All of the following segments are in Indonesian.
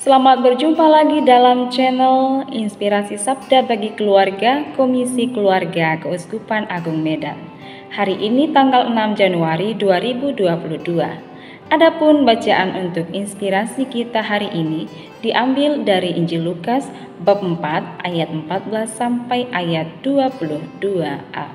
Selamat berjumpa lagi dalam channel Inspirasi Sabda bagi Keluarga Komisi Keluarga Keuskupan Agung Medan. Hari ini tanggal 6 Januari 2022. Adapun bacaan untuk inspirasi kita hari ini diambil dari Injil Lukas bab 4 ayat 14 sampai ayat 22a.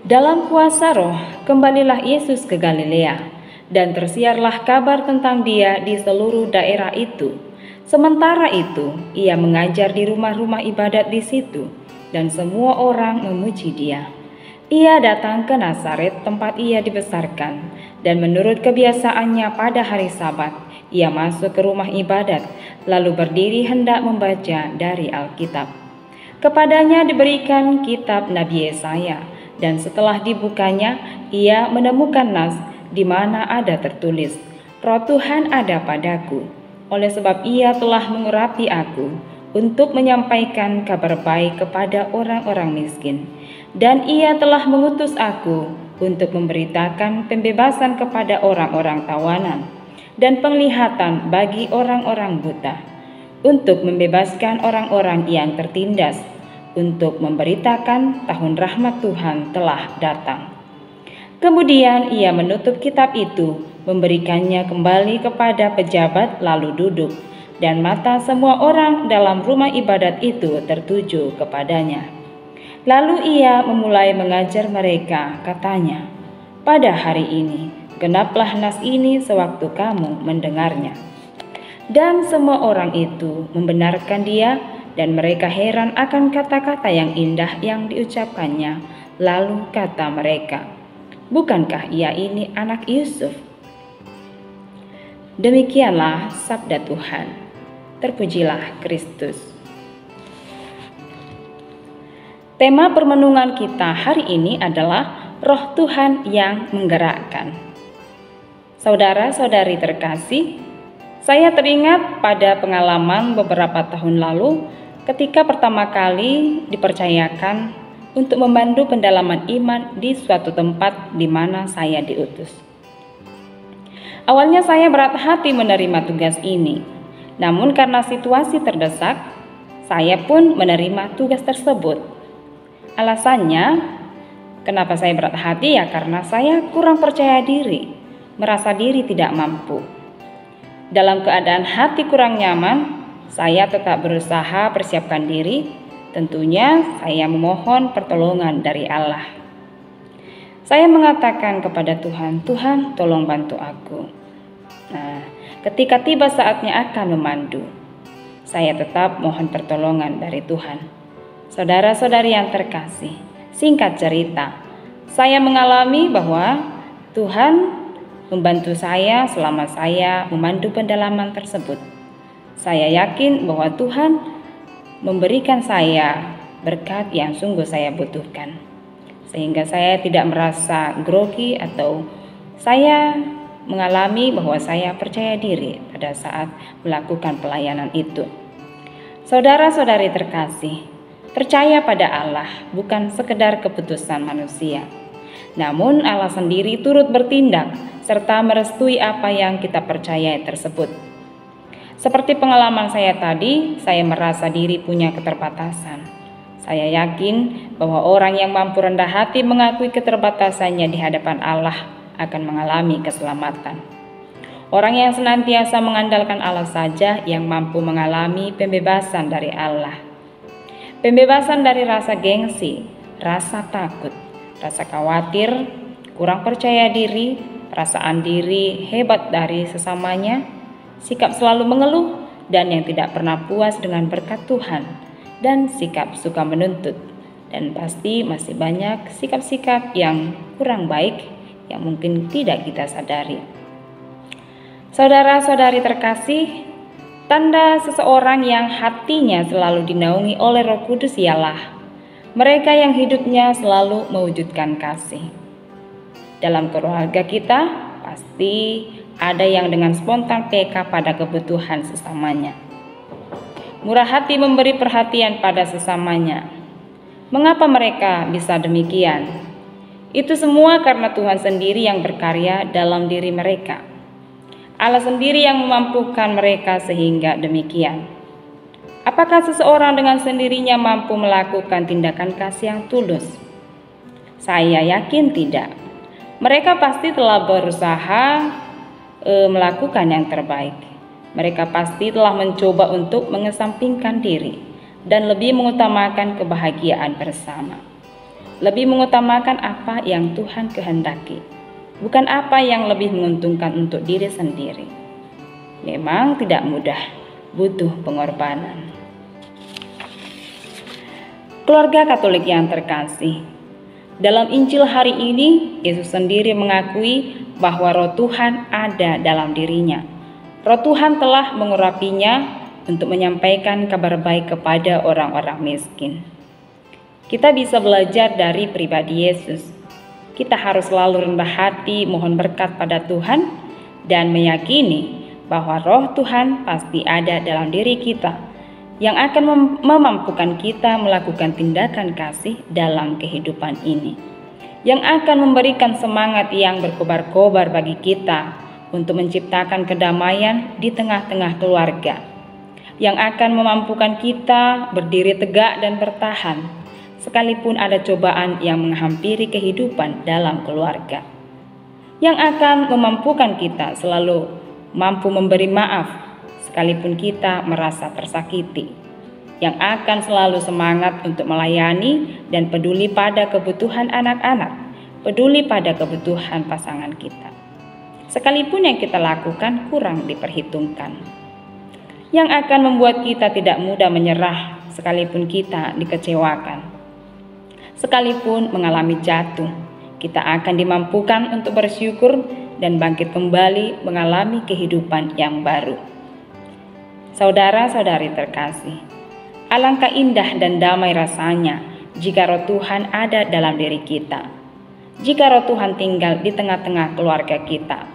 Dalam kuasa Roh, kembalilah Yesus ke Galilea. Dan tersiarlah kabar tentang Dia di seluruh daerah itu. Sementara itu, Ia mengajar di rumah-rumah ibadat di situ, dan semua orang memuji Dia. Ia datang ke Nazaret, tempat Ia dibesarkan, dan menurut kebiasaannya pada hari Sabat, Ia masuk ke rumah ibadat, lalu berdiri hendak membaca dari Alkitab. Kepadanya diberikan kitab Nabi Yesaya, dan setelah dibukanya, Ia menemukan nas di mana ada tertulis, Roh Tuhan ada padaku, oleh sebab Ia telah mengurapi aku untuk menyampaikan kabar baik kepada orang-orang miskin, dan Ia telah mengutus aku untuk memberitakan pembebasan kepada orang-orang tawanan dan penglihatan bagi orang-orang buta, untuk membebaskan orang-orang yang tertindas, untuk memberitakan tahun rahmat Tuhan telah datang. Kemudian ia menutup kitab itu, memberikannya kembali kepada pejabat lalu duduk, dan mata semua orang dalam rumah ibadat itu tertuju kepadanya. Lalu ia memulai mengajar mereka, katanya, "Pada hari ini, genaplah nas ini sewaktu kamu mendengarnya." Dan semua orang itu membenarkan dia, dan mereka heran akan kata-kata yang indah yang diucapkannya. Lalu kata mereka, "Bukankah ia ini anak Yusuf?" Demikianlah sabda Tuhan. Terpujilah Kristus. Tema permenungan kita hari ini adalah Roh Tuhan yang menggerakkan. Saudara-saudari terkasih, saya teringat pada pengalaman beberapa tahun lalu ketika pertama kali dipercayakan untuk membantu pendalaman iman di suatu tempat di mana saya diutus. Awalnya saya berat hati menerima tugas ini, namun karena situasi terdesak, saya pun menerima tugas tersebut. Alasannya, kenapa saya berat hati ya karena saya kurang percaya diri, merasa diri tidak mampu. Dalam keadaan hati kurang nyaman, saya tetap berusaha persiapkan diri. Tentunya saya memohon pertolongan dari Allah. Saya mengatakan kepada Tuhan, "Tuhan, tolong bantu aku." Nah, ketika tiba saatnya akan memandu, saya tetap mohon pertolongan dari Tuhan. Saudara-saudari yang terkasih, singkat cerita, saya mengalami bahwa Tuhan membantu saya selama saya memandu pendalaman tersebut. Saya yakin bahwa Tuhan memberikan saya berkat yang sungguh saya butuhkan, sehingga saya tidak merasa grogi atau saya mengalami bahwa saya percaya diri pada saat melakukan pelayanan itu. Saudara-saudari terkasih, percaya pada Allah bukan sekedar keputusan manusia, namun Allah sendiri turut bertindak serta merestui apa yang kita percayai tersebut. Seperti pengalaman saya tadi, saya merasa diri punya keterbatasan. Saya yakin bahwa orang yang mampu rendah hati mengakui keterbatasannya di hadapan Allah akan mengalami keselamatan. Orang yang senantiasa mengandalkan Allah saja yang mampu mengalami pembebasan dari Allah. Pembebasan dari rasa gengsi, rasa takut, rasa khawatir, kurang percaya diri, perasaan diri hebat dari sesamanya, sikap selalu mengeluh, dan yang tidak pernah puas dengan berkat Tuhan, dan sikap suka menuntut, dan pasti masih banyak sikap-sikap yang kurang baik yang mungkin tidak kita sadari. Saudara-saudari terkasih, tanda seseorang yang hatinya selalu dinaungi oleh Roh Kudus ialah mereka yang hidupnya selalu mewujudkan kasih. Dalam keluarga kita pasti ada yang dengan spontan peka pada kebutuhan sesamanya. Murah hati memberi perhatian pada sesamanya. Mengapa mereka bisa demikian? Itu semua karena Tuhan sendiri yang berkarya dalam diri mereka. Allah sendiri yang memampukan mereka sehingga demikian. Apakah seseorang dengan sendirinya mampu melakukan tindakan kasih yang tulus? Saya yakin tidak. Mereka pasti telah berusaha melakukan yang terbaik. Mereka pasti telah mencoba untuk mengesampingkan diri dan lebih mengutamakan kebahagiaan bersama. Lebih mengutamakan apa yang Tuhan kehendaki, bukan apa yang lebih menguntungkan untuk diri sendiri. Memang tidak mudah, butuh pengorbanan. Keluarga Katolik yang terkasih, dalam Injil hari ini, Yesus sendiri mengakui bahwa Roh Tuhan ada dalam dirinya. Roh Tuhan telah mengurapinya untuk menyampaikan kabar baik kepada orang-orang miskin. Kita bisa belajar dari pribadi Yesus. Kita harus selalu rendah hati mohon berkat pada Tuhan dan meyakini bahwa Roh Tuhan pasti ada dalam diri kita yang akan memampukan kita melakukan tindakan kasih dalam kehidupan ini, yang akan memberikan semangat yang berkobar-kobar bagi kita untuk menciptakan kedamaian di tengah-tengah keluarga, yang akan memampukan kita berdiri tegak dan bertahan sekalipun ada cobaan yang menghampiri kehidupan dalam keluarga, yang akan memampukan kita selalu mampu memberi maaf sekalipun kita merasa tersakiti, yang akan selalu semangat untuk melayani dan peduli pada kebutuhan anak-anak, peduli pada kebutuhan pasangan kita, sekalipun yang kita lakukan kurang diperhitungkan, yang akan membuat kita tidak mudah menyerah sekalipun kita dikecewakan, sekalipun mengalami jatuh, kita akan dimampukan untuk bersyukur dan bangkit kembali mengalami kehidupan yang baru. Saudara-saudari terkasih, alangkah indah dan damai rasanya jika Roh Tuhan ada dalam diri kita, jika Roh Tuhan tinggal di tengah-tengah keluarga kita.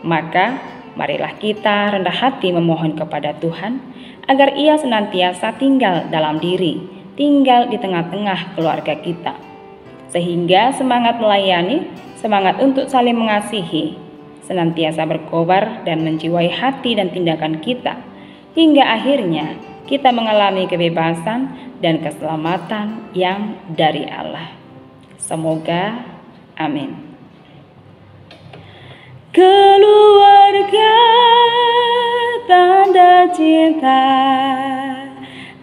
Maka marilah kita rendah hati memohon kepada Tuhan agar Ia senantiasa tinggal dalam diri, tinggal di tengah-tengah keluarga kita, sehingga semangat melayani, semangat untuk saling mengasihi senantiasa berkobar dan menjiwai hati dan tindakan kita, hingga akhirnya kita mengalami kebebasan dan keselamatan yang dari Allah. Semoga amin. Keluarga tanda cinta,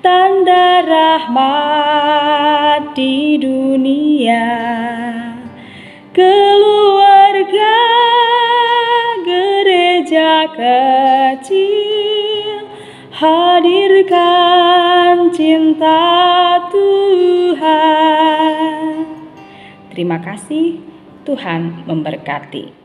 tanda rahmat di dunia. Keluarga gereja kecil, hadirkan cinta Tuhan. Terima kasih, Tuhan memberkati.